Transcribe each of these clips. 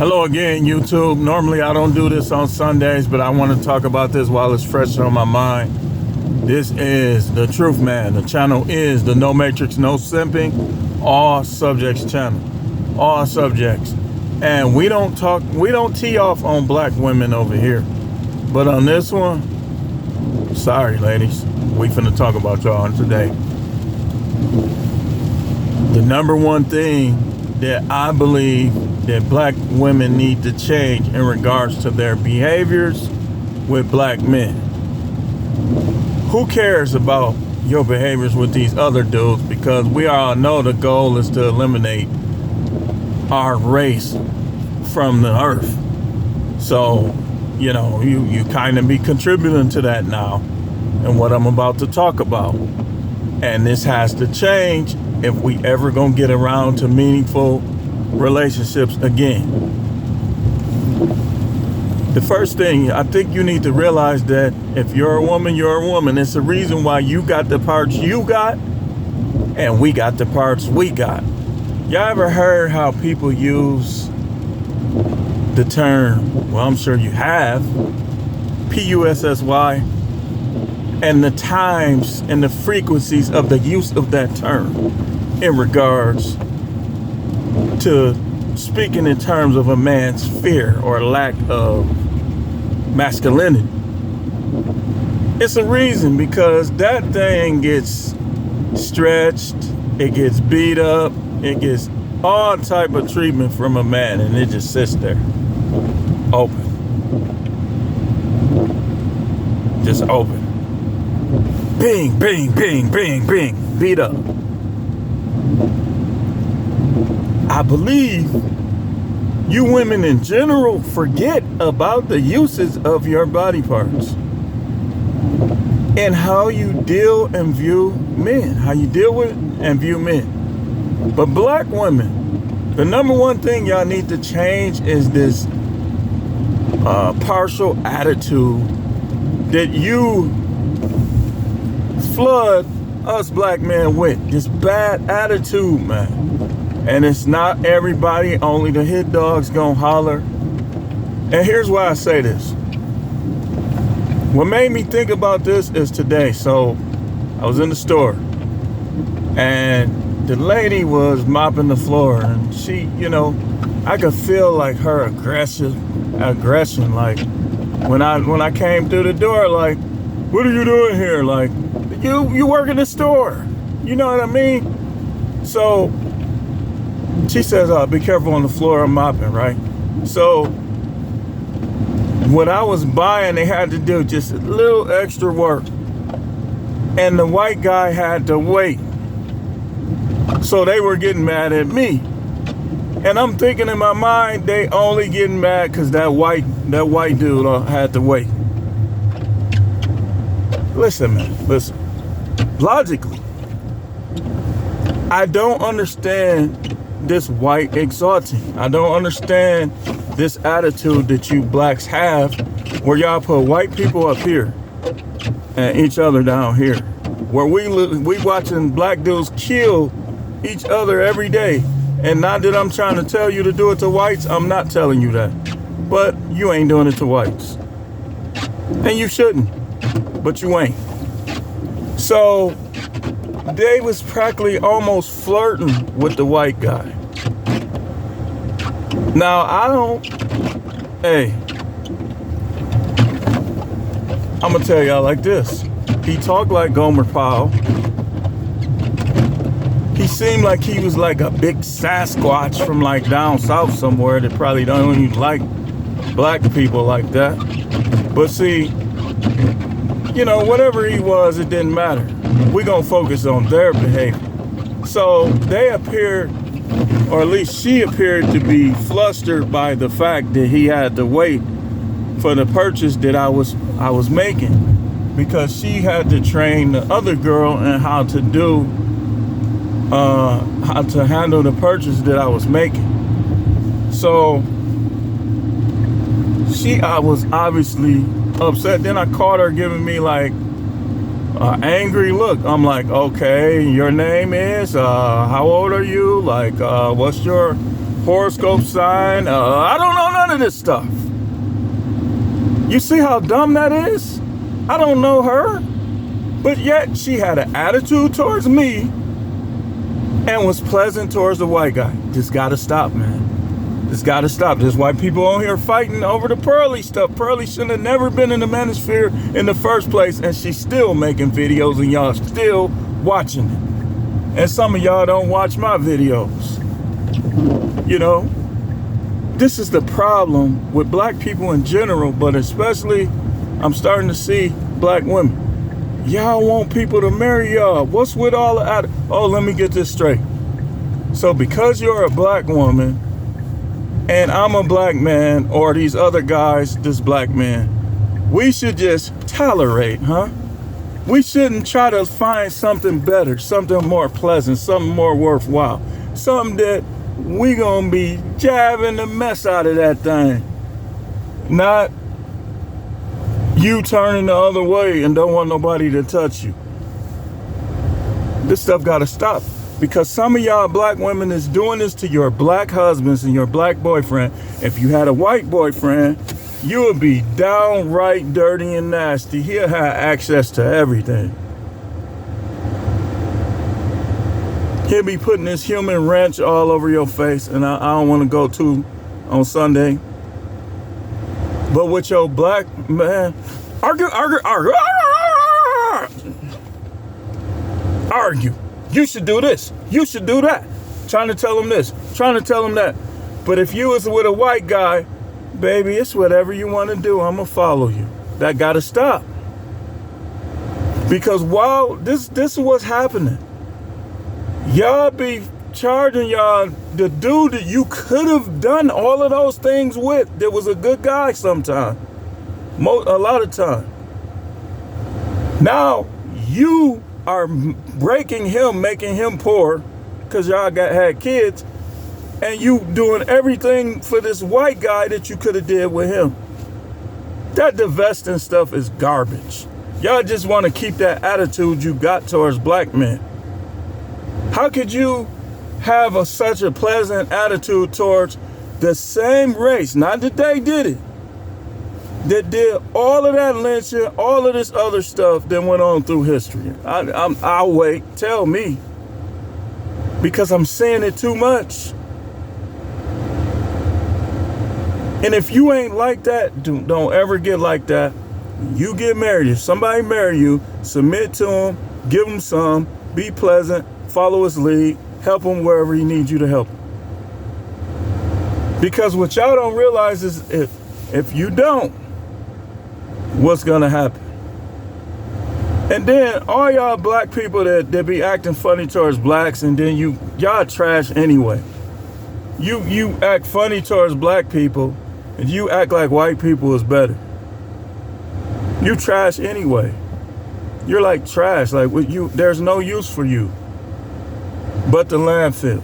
Hello again, YouTube. Normally I don't do this on Sundays, but I want to talk about this while it's fresh on my mind. This is the Truth Man. The channel is the No Matrix, No Simping, All Subjects channel. All subjects. And we don't tee off on black women over here. But on this one, sorry ladies, we finna talk about y'all today. The number one thing that I believe that black women need to change in regards to their behaviors with black men. Who cares about your behaviors with these other dudes? Because we all know the goal is to eliminate our race from the earth. So, you know, you kind of be contributing to that now and what I'm about to talk about. And this has to change if we ever gonna get around to meaningful relationships again. The first thing, I think you need to realize that if you're a woman, you're a woman. It's the reason why you got the parts you got and we got the parts we got. Y'all ever heard how people use the term, well, I'm sure you have, P-U-S-S-Y, and the times and the frequencies of the use of that term in regards to speaking in terms of a man's fear or lack of masculinity? It's a reason, because that thing gets stretched, it gets beat up, it gets all type of treatment from a man, and it just sits there open, just open, bing, bing, bing, bing, bing, beat up. I believe you women in general forget about the uses of your body parts and how you deal and view men, how you deal with and view men. But black women, the number one thing y'all need to change is this partial attitude that you flood us black men with. This bad attitude, man. And it's not everybody, only the hit dogs gonna holler. And here's why I say this. What made me think about this is today. So I was in the store and the lady was mopping the floor, and she, you know, I could feel like her aggression. Like when I came through the door, like, what are you doing here? Like, you work in the store. You know what I mean? So she says, be careful on the floor, I'm mopping, right? So what I was buying, they had to do just a little extra work. And the white guy had to wait. So they were getting mad at me. And I'm thinking in my mind, they only getting mad because that white dude had to wait. Listen, man, listen. Logically, I don't understand this white exalting. I don't understand this attitude that you blacks have, where y'all put white people up here and each other down here, where we watching black dudes kill each other every day. And not that I'm trying to tell you to do it to whites, I'm not telling you that, but you ain't doing it to whites, and you shouldn't, but you ain't. So they was practically almost flirting with the white guy. Now, I'm gonna tell y'all like this. He talked like Gomer Pyle. He seemed like he was like a big Sasquatch from like down south somewhere that probably don't even like black people like that. But see, you know, whatever he was, it didn't matter. We're gonna focus on their behavior. So they appeared, or at least she appeared to be flustered by the fact that he had to wait for the purchase that I was making, because she had to train the other girl in how to do how to handle the purchase that I was making. So I was obviously upset. Then I caught her giving me like angry look. I'm like, okay, your name is, how old are you? Like, what's your horoscope sign. I don't know none of this stuff. You see how dumb that is? I don't know her, but yet she had an attitude towards me and was pleasant towards the white guy. This gotta stop, man. This gotta stop. There's white people on here fighting over the Pearly stuff. Pearly shouldn't have never been in the manosphere in the first place, and she's still making videos and y'all still watching it. And some of y'all don't watch my videos. You know, this is the problem with black people in general, but especially I'm starting to see black women. Y'all want people to marry y'all. What's with all of that? Oh, let me get this straight. So because you're a black woman and I'm a black man, or these other guys, this black man, we should just tolerate, huh? We shouldn't try to find something better, something more pleasant, something more worthwhile, something that we gonna be jabbing the mess out of that thing. Not you turning the other way and don't want nobody to touch you. This stuff gotta stop, because some of y'all black women is doing this to your black husbands and your black boyfriend. If you had a white boyfriend, you would be downright dirty and nasty. He'll have access to everything. He'll be putting this human wrench all over your face, and I don't want to go to on Sunday. But with your black man, argue. You should do this. You should do that. Trying to tell him this, trying to tell him that. But if you was with a white guy, baby, it's whatever you want to do. I'm going to follow you. That got to stop. Because while this is what's happening. Y'all be charging y'all the dude that you could have done all of those things with, that was a good guy sometime. A lot of time. Now you are breaking him, making him poor, because y'all had kids, and you doing everything for this white guy that you could have did with him. That divesting stuff is garbage. Y'all just want to keep that attitude you got towards black men. How could you have such a pleasant attitude towards the same race, not that they did it, that did all of that lynching, all of this other stuff that went on through history? I'll wait. Tell me. Because I'm seeing it too much. And if you ain't like that, don't ever get like that. You get married. If somebody marry you, submit to him, give him some, be pleasant, follow his lead, help him wherever he needs you to help him. Because what y'all don't realize is if you don't, what's gonna happen? And then all y'all black people that be acting funny towards blacks, and then y'all trash anyway. You act funny towards black people, and you act like white people is better. You trash anyway. You're like trash. Like there's no use for you but the landfill.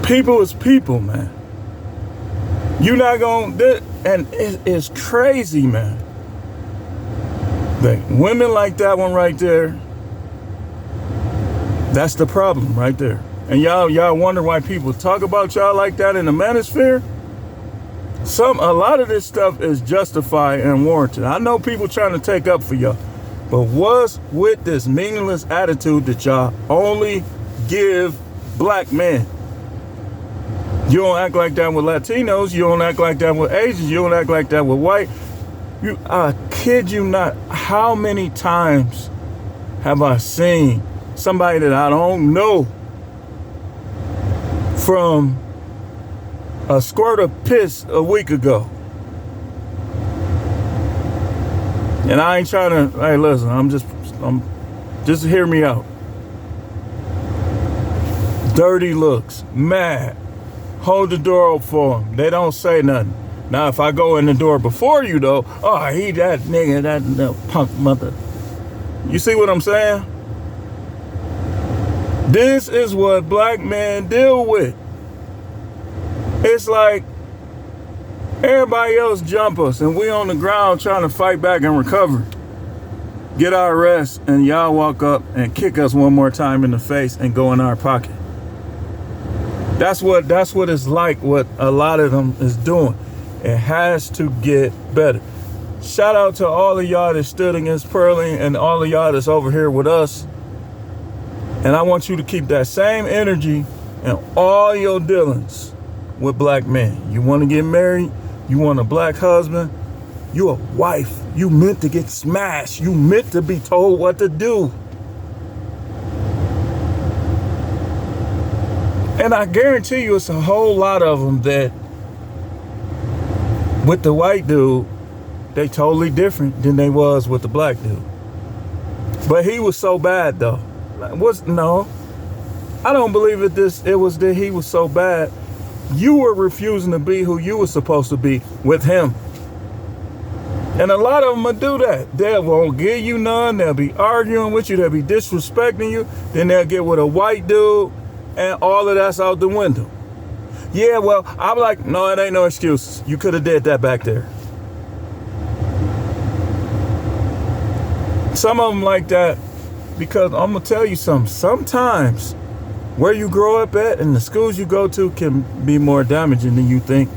People is people, man. You're not gonna, and it's crazy, man. Like women like that one right there, that's the problem right there. And y'all wonder why people talk about y'all like that in the manosphere. A lot of this stuff is justified and warranted. I know people trying to take up for y'all, but what's with this meaningless attitude that y'all only give black men? You don't act like that with Latinos. You don't act like that with Asians. You don't act like that with white. I kid you not. How many times have I seen somebody that I don't know from a squirt of piss a week ago? And I ain't trying to, hey, listen, just hear me out. Dirty looks, mad, hold the door open for them. They don't say nothing. Now, if I go in the door before you, though, oh, he that nigga, that punk mother. You see what I'm saying? This is what black men deal with. It's like everybody else jump us, and we on the ground trying to fight back and recover. Get our rest, and y'all walk up and kick us one more time in the face and go in our pocket. That's what it's like, what a lot of them is doing. It has to get better. Shout out to all of y'all that stood against Pearlie and all of y'all that's over here with us. And I want you to keep that same energy in all your dealings with black men. You want to get married, you want a black husband, you a wife, you meant to get smashed, you meant to be told what to do. And I guarantee you it's a whole lot of them that with the white dude, they totally different than they was with the black dude. But he was so bad though. No, I don't believe it was that he was so bad. You were refusing to be who you were supposed to be with him. And a lot of them will do that. They won't give you none. They'll be arguing with you. They'll be disrespecting you. Then they'll get with a white dude and all of that's out the window. Yeah, well, I'm like, no, it ain't no excuses. You could have did that back there. Some of them like that because I'm going to tell you something. Sometimes where you grow up at and the schools you go to can be more damaging than you think.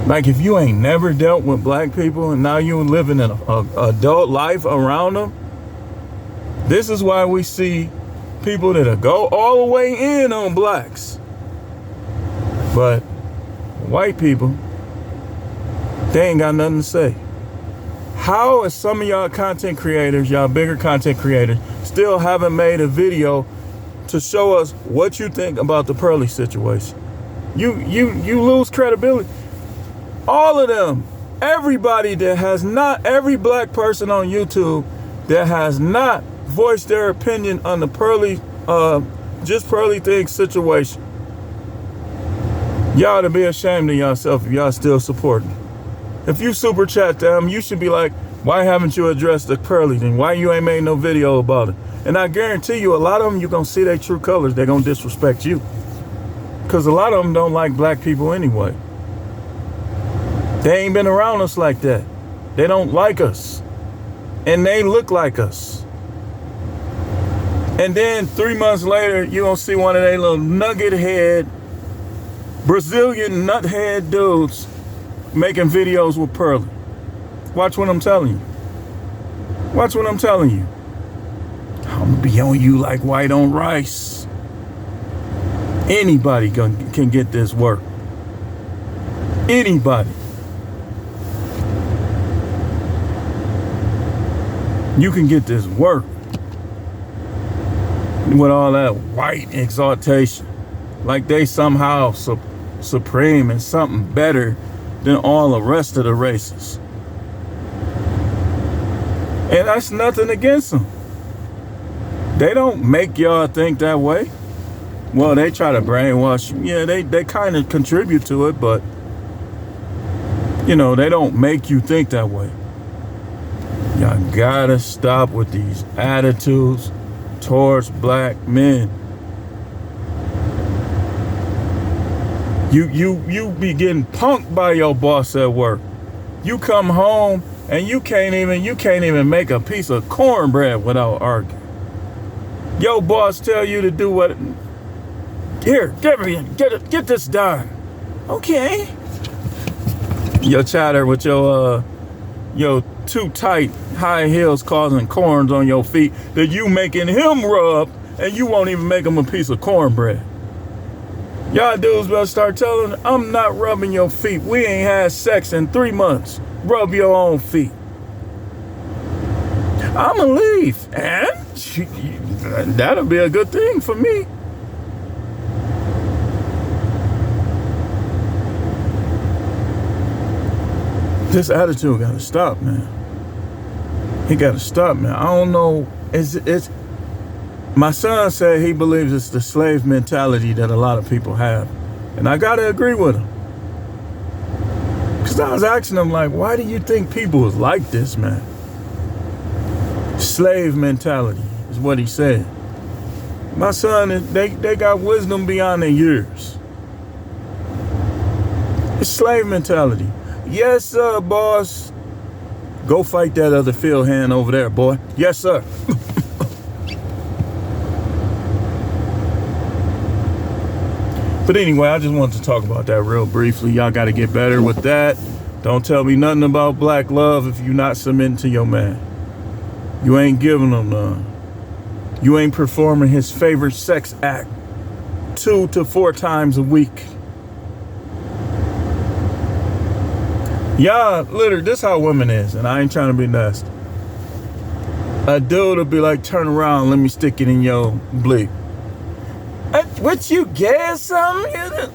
Like if you ain't never dealt with black people and now you living an adult life around them, this is why we see people that go all the way in on blacks. But white people, they ain't got nothing to say. How is some of y'all content creators, y'all bigger content creators, still haven't made a video to show us what you think about the Pearlie situation? You lose credibility. All of them, everybody that has not, every black person on YouTube that has not voiced their opinion on the Pearlie, just Pearlie thing situation. Y'all to be ashamed of yourself if y'all still supporting. If you super chat them, you should be like, why haven't you addressed the Pearlie thing? Why you ain't made no video about it? And I guarantee you, a lot of them, you're going to see their true colors. They're going to disrespect you. Because a lot of them don't like black people anyway. They ain't been around us like that. They don't like us. And they look like us. And then 3 months later, you're going to see one of they little nugget head, Brazilian nut head dudes making videos with Pearlie. Watch what I'm telling you. Watch what I'm telling you. I'm going to be on you like white on rice. Anybody can get this work. Anybody. You can get this work with all that white exaltation. Like they somehow supreme and something better than all the rest of the races. And that's nothing against them. They don't make y'all think that way. Well, they try to brainwash you. Yeah, they kind of contribute to it, but you know, they don't make you think that way. Y'all gotta stop with these attitudes towards black men. You be getting punked by your boss at work. You come home and you can't even make a piece of cornbread without arguing. Your boss tell you to do what? Here, get this done. Okay. Your chatter with your too tight high heels causing corns on your feet that you making him rub, and you won't even make him a piece of cornbread. Y'all dudes better start telling him, I'm not rubbing your feet. We ain't had sex in 3 months. Rub your own feet. I'ma leave. And that'll be a good thing for me. This attitude gotta stop, man. He gotta stop, man. I don't know. It's my son said he believes it's the slave mentality that a lot of people have. And I gotta agree with him. Cause I was asking him, like, why do you think people is like this, man? Slave mentality is what he said. My son, they got wisdom beyond their years. It's slave mentality. Yes, sir, boss. Go fight that other field hand over there, boy. Yes, sir. But anyway, I just wanted to talk about that real briefly. Y'all got to get better with that. Don't tell me nothing about black love if you're not submitting to your man. You ain't giving him none. You ain't performing his favorite sex act 2 to 4 times a week. Y'all, literally, this how women is, and I ain't trying to be nasty. A dude will be like, turn around, let me stick it in your bleep. What, you gay or something?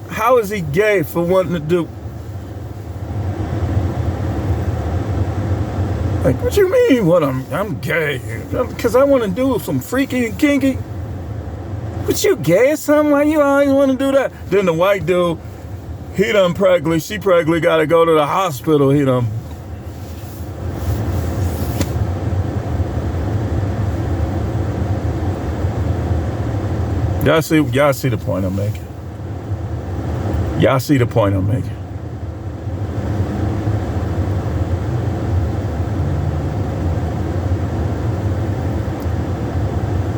How is he gay for wanting to do? Like, what you mean? What, I'm gay? Because I want to do some freaky and kinky. What, you gay or something? Why you always want to do that? Then the white dude, she practically got to go to the hospital. Y'all see the point I'm making. Y'all see the point I'm making.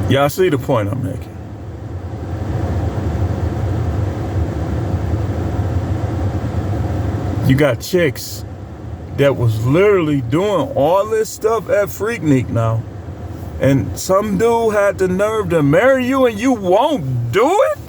Y'all see the point I'm making. You got chicks that was literally doing all this stuff at Freaknik now. And some dude had the nerve to marry you and you won't do it?